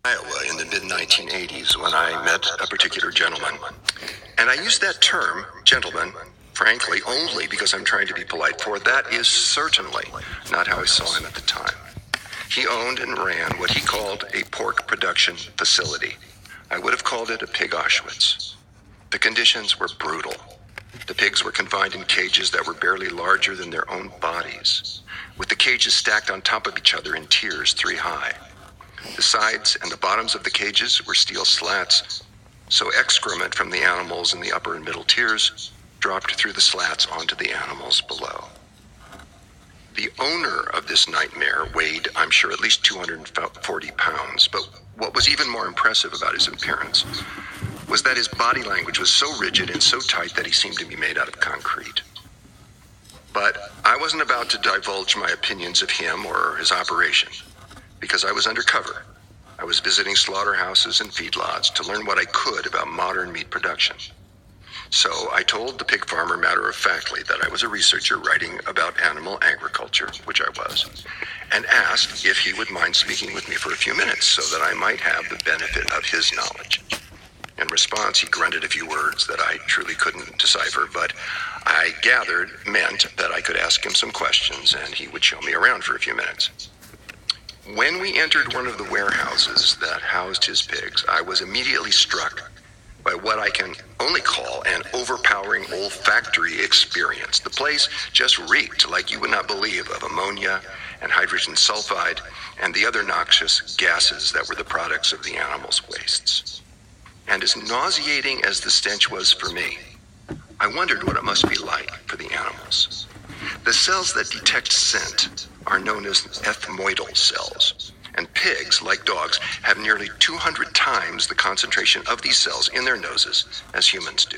Iowa in the mid-1980s when I met a particular gentleman. And I use that term, gentleman, frankly, only because I'm trying to be polite, for that is certainly not how I saw him at the time. He owned and ran what he called a pork production facility. I would have called it a pig Auschwitz. The conditions were brutal. The pigs were confined in cages that were barely larger than their own bodies, with the cages stacked on top of each other in tiers 3 high. The sides and the bottoms of the cages were steel slats, so excrement from the animals in the upper and middle tiers dropped through the slats onto the animals below. The owner of this nightmare weighed, I'm sure, at least 240 pounds, but what was even more impressive about his appearance was that his body language was so rigid and so tight that he seemed to be made out of concrete. But I wasn't about to divulge my opinions of him or his operation, because I was undercover. I was visiting slaughterhouses and feedlots to learn what I could about modern meat production. So I told the pig farmer matter-of-factly that I was a researcher writing about animal agriculture, which I was, and asked if he would mind speaking with me for a few minutes so that I might have the benefit of his knowledge. In response, he grunted a few words that I truly couldn't decipher, but I gathered meant that I could ask him some questions and he would show me around for a few minutes. When we entered one of the warehouses that housed his pigs, I was immediately struck by what I can only call an overpowering olfactory experience. The place just reeked like you would not believe of ammonia and hydrogen sulfide and the other noxious gases that were the products of the animals' wastes. And as nauseating as the stench was for me, I wondered what it must be like for the animals. The cells that detect scent are known as ethmoidal cells, and pigs, like dogs, have nearly 200 times the concentration of these cells in their noses as humans do.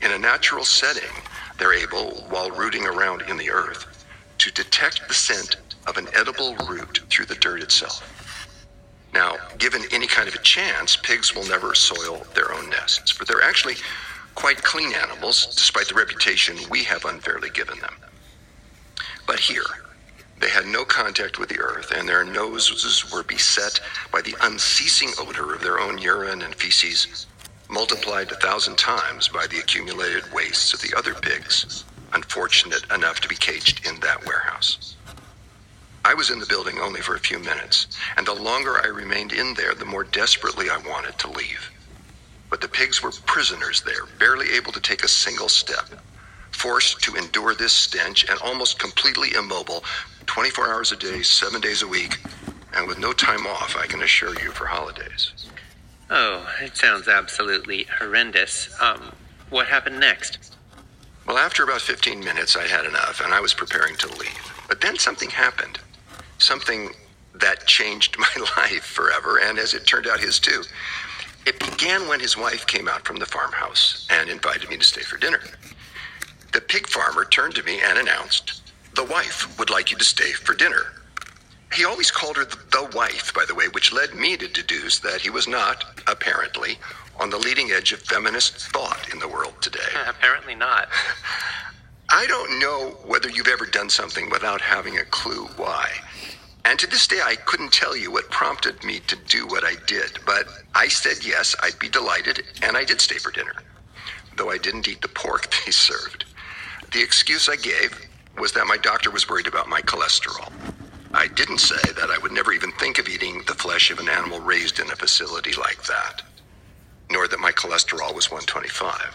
In a natural setting, they're able, while rooting around in the earth, to detect the scent of an edible root through the dirt itself. Now, given any kind of a chance, pigs will never soil their own nests, for they're actually quite clean animals, despite the reputation we have unfairly given them. But here, they had no contact with the earth, and their noses were beset by the unceasing odor of their own urine and feces, multiplied 1,000 times by the accumulated wastes of the other pigs, unfortunate enough to be caged in that warehouse. I was in the building only for a few minutes, and the longer I remained in there, the more desperately I wanted to leave. But the pigs were prisoners there, barely able to take a single step, forced to endure this stench and almost completely immobile, 24 hours a day, 7 days a week, and with no time off, I can assure you, for holidays. Oh, it sounds absolutely horrendous. What happened next? Well, after about 15 minutes, I had enough, and I was preparing to leave. But then something happened. Something that changed my life forever, and as it turned out, his too. It began when his wife came out from the farmhouse and invited me to stay for dinner. The pig farmer turned to me and announced, "The wife would like you to stay for dinner." He always called her the wife, by the way, which led me to deduce that he was not, apparently, on the leading edge of feminist thought in the world today. Apparently not. I don't know whether you've ever done something without having a clue why. And to this day, I couldn't tell you what prompted me to do what I did, but I said yes, I'd be delighted, and I did stay for dinner, though I didn't eat the pork they served. The excuse I gave was that my doctor was worried about my cholesterol. I didn't say that I would never even think of eating the flesh of an animal raised in a facility like that, nor that my cholesterol was 125.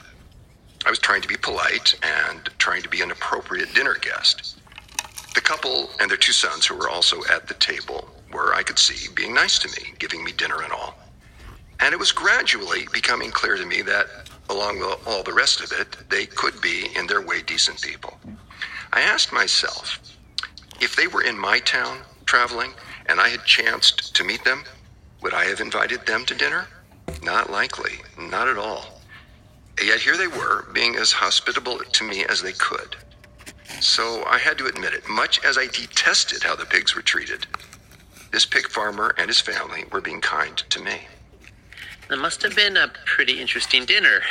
I was trying to be polite and trying to be an appropriate dinner guest. The couple and their 2 sons, who were also at the table, were, I could see, being nice to me, giving me dinner and all. And it was gradually becoming clear to me that, along with all the rest of it, they could be, in their way, decent people. I asked myself, if they were in my town, traveling, and I had chanced to meet them, would I have invited them to dinner? Not likely, not at all. Yet here they were, being as hospitable to me as they could. So I had to admit it, much as I detested how the pigs were treated, this pig farmer and his family were being kind to me. It must have been a pretty interesting dinner.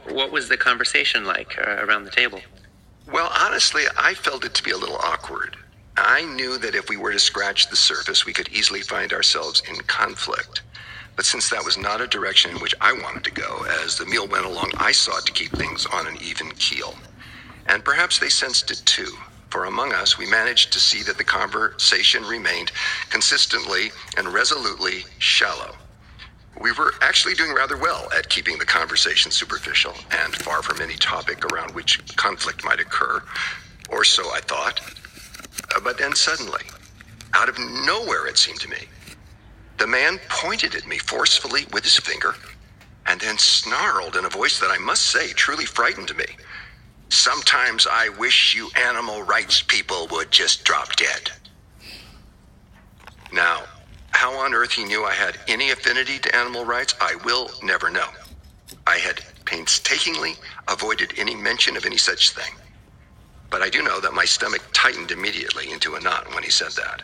What was the conversation like around the table? Well, honestly, I felt it to be a little awkward. I knew that if we were to scratch the surface, we could easily find ourselves in conflict. But since that was not a direction in which I wanted to go, as the meal went along, I sought to keep things on an even keel. And perhaps they sensed it too, for among us, we managed to see that the conversation remained consistently and resolutely shallow. We were actually doing rather well at keeping the conversation superficial and far from any topic around which conflict might occur, or so I thought. But then suddenly, out of nowhere it seemed to me, the man pointed at me forcefully with his finger and then snarled in a voice that I must say truly frightened me. "Sometimes I wish you animal rights people would just drop dead." Now, how on earth he knew I had any affinity to animal rights, I will never know. I had painstakingly avoided any mention of any such thing. But I do know that my stomach tightened immediately into a knot when he said that.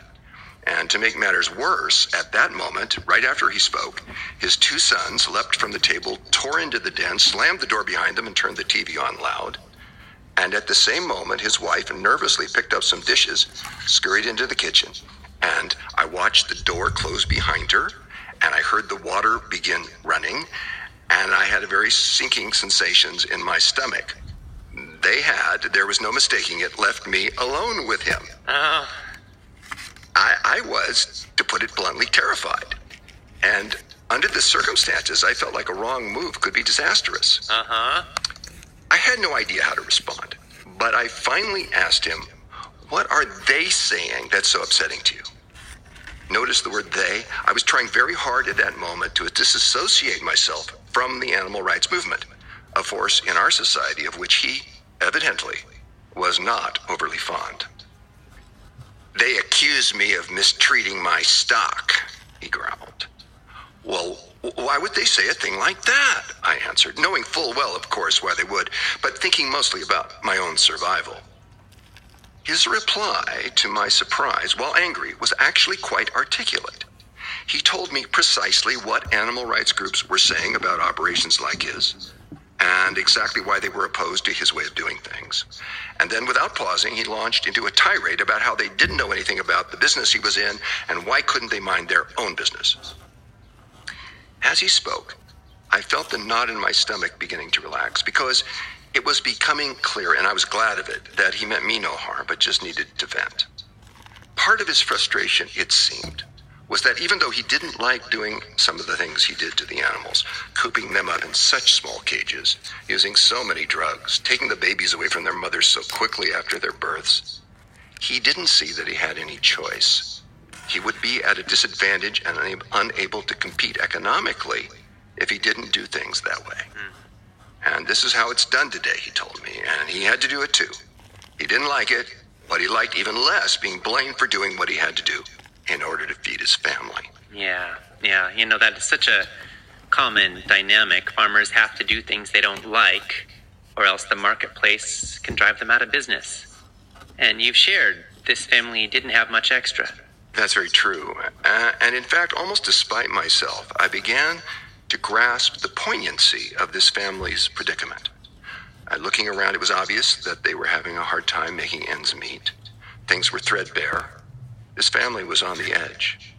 And to make matters worse, at that moment, right after he spoke, his two sons leapt from the table, tore into the den, slammed the door behind them, and turned the TV on loud. And at the same moment, his wife nervously picked up some dishes, scurried into the kitchen, and I watched the door close behind her, and I heard the water begin running, and I had a very sinking sensations in my stomach. There was no mistaking it, left me alone with him. Oh. I was, to put it bluntly, terrified. And under the circumstances, I felt like a wrong move could be disastrous. Uh-huh. I had no idea how to respond, but I finally asked him, "What are they saying that's so upsetting to you?" Notice the word they. I was trying very hard at that moment to disassociate myself from the animal rights movement, a force in our society of which he, evidently, was not overly fond. "They accuse me of mistreating my stock," he growled. "Well, why would they say a thing like that?" I answered, knowing full well, of course, why they would, but thinking mostly about my own survival. His reply, to my surprise, while angry, was actually quite articulate. He told me precisely what animal rights groups were saying about operations like his, and exactly why they were opposed to his way of doing things. And then, without pausing, he launched into a tirade about how they didn't know anything about the business he was in, and why couldn't they mind their own business. As he spoke, I felt the knot in my stomach beginning to relax, because it was becoming clear, and I was glad of it, that he meant me no harm, but just needed to vent. Part of his frustration, it seemed, was that even though he didn't like doing some of the things he did to the animals, cooping them up in such small cages, using so many drugs, taking the babies away from their mothers so quickly after their births, he didn't see that he had any choice. He would be at a disadvantage and unable to compete economically if he didn't do things that way. And this is how it's done today, he told me, and he had to do it too. He didn't like it, but he liked even less being blamed for doing what he had to do in order to feed his family. Yeah. That is such a common dynamic. Farmers have to do things they don't like, or else the marketplace can drive them out of business. And you've shared this family didn't have much extra. That's very true. And in fact, almost despite myself, I began to grasp the poignancy of this family's predicament. Looking around, it was obvious that they were having a hard time making ends meet. Things were threadbare. This family was on the edge.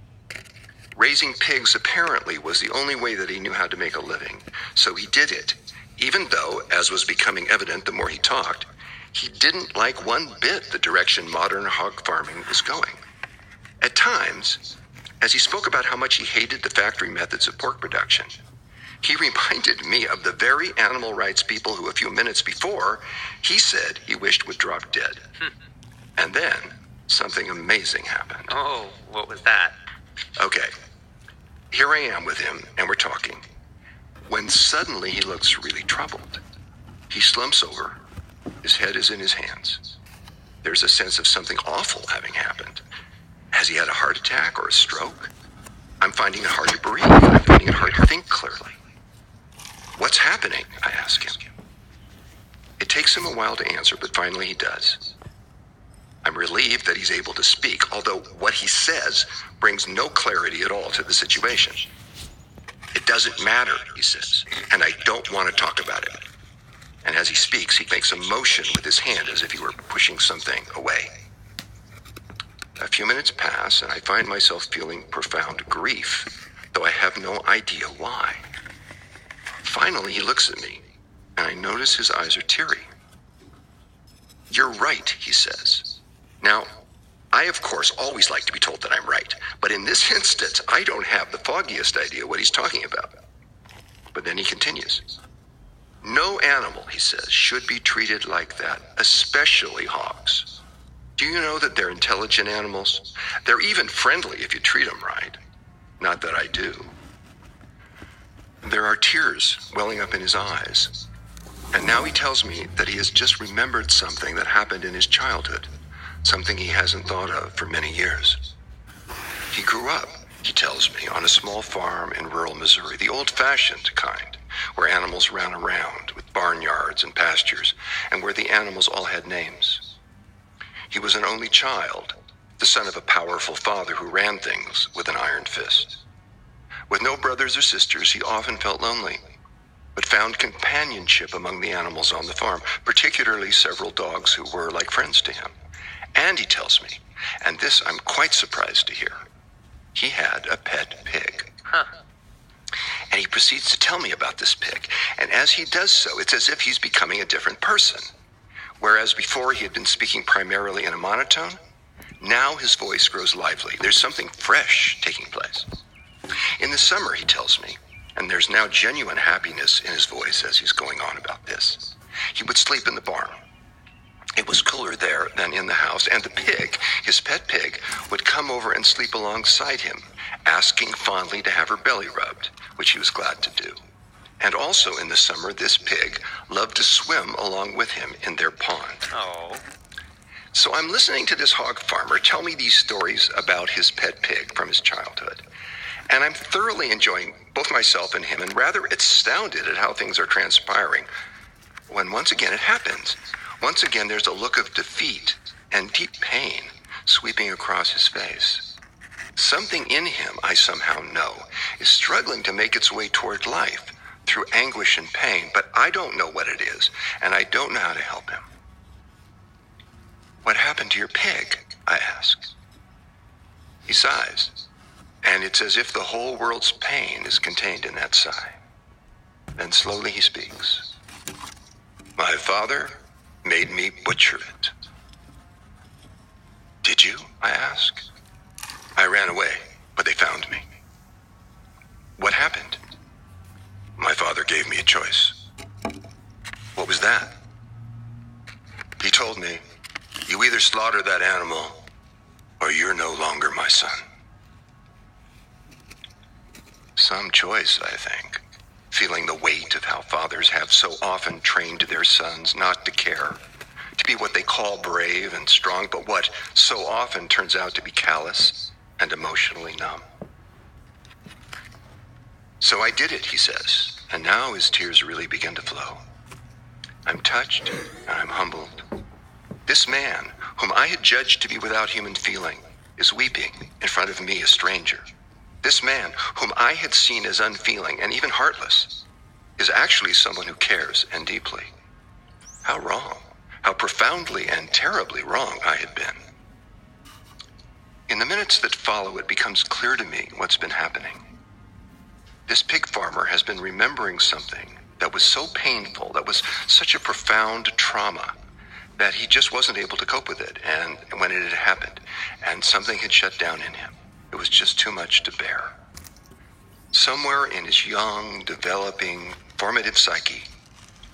Raising pigs apparently was the only way that he knew how to make a living, so he did it, even though, as was becoming evident the more he talked, he didn't like one bit the direction modern hog farming was going. At times, as he spoke about how much he hated the factory methods of pork production, he reminded me of the very animal rights people who a few minutes before he said he wished would drop dead. And then something amazing happened. Oh, what was that? Okay, here I am with him, and we're talking, when suddenly he looks really troubled. He slumps over. His head is in his hands. There's a sense of something awful having happened. Has he had a heart attack or a stroke? I'm finding it hard to breathe. I'm finding it hard to think clearly. What's happening? I ask him. It takes him a while to answer, but finally he does. I'm relieved that he's able to speak, although what he says brings no clarity at all to the situation. "It doesn't matter," he says, "and I don't want to talk about it." And as he speaks, he makes a motion with his hand as if he were pushing something away. A few minutes pass, and I find myself feeling profound grief, though I have no idea why. Finally, he looks at me, and I notice his eyes are teary. "You're right," he says. Now, I, of course, always like to be told that I'm right, but in this instance, I don't have the foggiest idea what he's talking about. But then he continues. "No animal," he says, "should be treated like that, especially hogs. Do you know that they're intelligent animals? They're even friendly if you treat them right. Not that I do." There are tears welling up in his eyes. And now he tells me that he has just remembered something that happened in his childhood, something he hasn't thought of for many years. He grew up, he tells me, on a small farm in rural Missouri, the old-fashioned kind, where animals ran around with barnyards and pastures, and where the animals all had names. He was an only child, the son of a powerful father who ran things with an iron fist. With no brothers or sisters, he often felt lonely, but found companionship among the animals on the farm, particularly several dogs who were like friends to him. And he tells me, and this I'm quite surprised to hear, he had a pet pig. And he proceeds to tell me about this pig, and as he does so, it's as if he's becoming a different person. Whereas before he had been speaking primarily in a monotone, now his voice grows lively. There's something fresh taking place. In the summer, he tells me, and there's now genuine happiness in his voice as he's going on about this, he would sleep in the barn. It was cooler there than in the house, and the pig, his pet pig, would come over and sleep alongside him, asking fondly to have her belly rubbed, which he was glad to do. And also in the summer, this pig loved to swim along with him in their pond. Oh. So I'm listening to this hog farmer tell me these stories about his pet pig from his childhood. And I'm thoroughly enjoying both myself and him, and rather astounded at how things are transpiring, when once again it happens. Once again, there's a look of defeat and deep pain sweeping across his face. Something in him, I somehow know, is struggling to make its way toward life through anguish and pain, but I don't know what it is, and I don't know how to help him. "What happened to your pig?" I ask. He sighs, and it's as if the whole world's pain is contained in that sigh. Then slowly he speaks. "My father made me butcher it." "Did you?" I ask. "I ran away, but they found me." "What happened?" "My father gave me a choice." "What was that?" "He told me, you either slaughter that animal or you're no longer my son." Some choice, I think, feeling the weight of how fathers have so often trained their sons not to care, to be what they call brave and strong, but what so often turns out to be callous and emotionally numb. "So I did it," he says, and now his tears really begin to flow. "I'm touched and I'm humbled. This man, whom I had judged to be without human feeling, is weeping in front of me, a stranger. This man, whom I had seen as unfeeling and even heartless, is actually someone who cares and deeply. How wrong, how profoundly and terribly wrong I had been." In the minutes that follow, it becomes clear to me what's been happening. This pig farmer has been remembering something that was so painful, that was such a profound trauma, that he just wasn't able to cope with it, and when it had happened, and something had shut down in him. It was just too much to bear. Somewhere in his young, developing, formative psyche,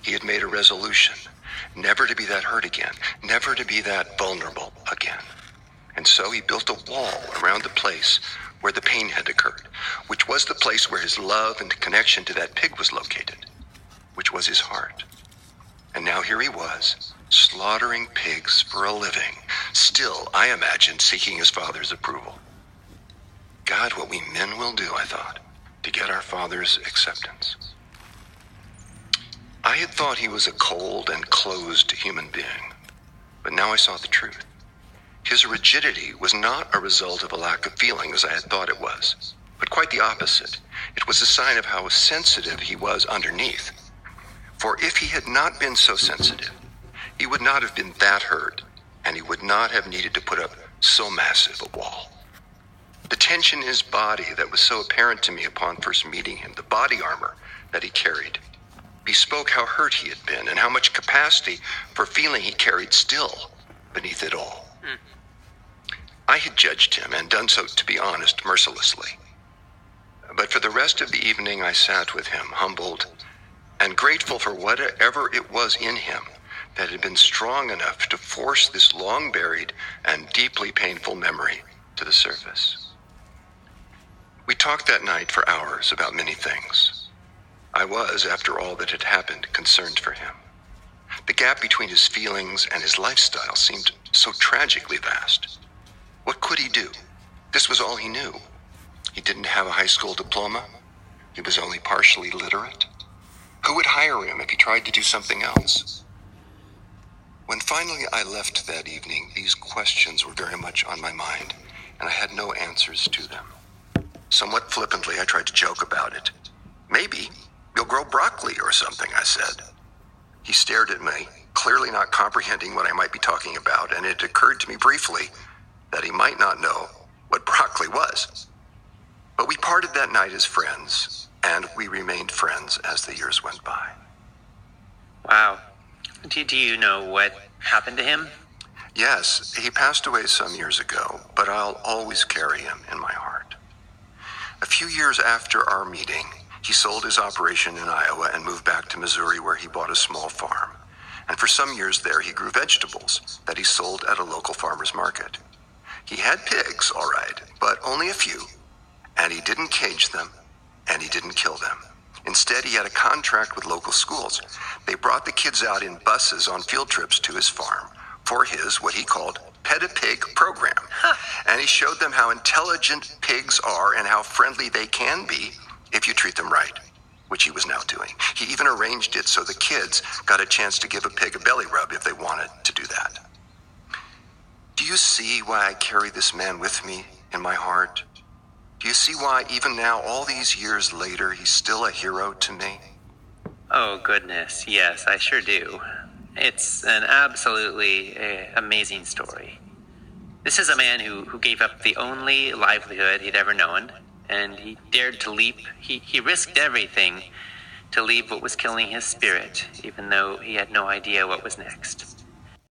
he had made a resolution never to be that hurt again, never to be that vulnerable again. And so he built a wall around the place where the pain had occurred, which was the place where his love and connection to that pig was located, which was his heart. And now here he was, slaughtering pigs for a living, still, I imagine, seeking his father's approval. God, what we men will do, I thought, to get our father's acceptance. I had thought he was a cold and closed human being, but now I saw the truth. His rigidity was not a result of a lack of feeling, as I had thought it was, but quite the opposite. It was a sign of how sensitive he was underneath. For if he had not been so sensitive, he would not have been that hurt, and he would not have needed to put up so massive a wall. The tension in his body that was so apparent to me upon first meeting him, the body armor that he carried, bespoke how hurt he had been and how much capacity for feeling he carried still beneath it all. I had judged him and done so, to be honest, mercilessly. But for the rest of the evening, I sat with him, humbled and grateful for whatever it was in him that had been strong enough to force this long-buried and deeply painful memory to the surface. We talked that night for hours about many things. I was, after all that had happened, concerned for him. The gap between his feelings and his lifestyle seemed so tragically vast. What could he do? This was all he knew. He didn't have a high school diploma. He was only partially literate. Who would hire him if he tried to do something else? When finally I left that evening, these questions were very much on my mind, and I had no answers to them. Somewhat flippantly, I tried to joke about it. Maybe you'll grow broccoli or something, I said. He stared at me, clearly not comprehending what I might be talking about, and it occurred to me briefly that he might not know what broccoli was. But we parted that night as friends, and we remained friends as the years went by. Wow. Do you know what happened to him? Yes, he passed away some years ago, but I'll always carry him in my heart. A few years after our meeting, he sold his operation in Iowa and moved back to Missouri, where he bought a small farm. And for some years there, he grew vegetables that he sold at a local farmer's market. He had pigs, all right, but only a few. And he didn't cage them, and he didn't kill them. Instead, he had a contract with local schools. They brought the kids out in buses on field trips to his farm for his, what he called, Pet a Pig program. And he showed them how intelligent pigs are and how friendly they can be if you treat them right, which he was now doing. He even arranged it so the kids got a chance to give a pig a belly rub if they wanted to do that. Do you see why I carry this man with me in my heart? Do you see why even now, all these years later, he's still a hero to me? Oh, goodness. Yes, I sure do. It's an absolutely amazing story. This is a man who gave up the only livelihood he'd ever known, and he dared to leap. He risked everything to leave what was killing his spirit, even though he had no idea what was next.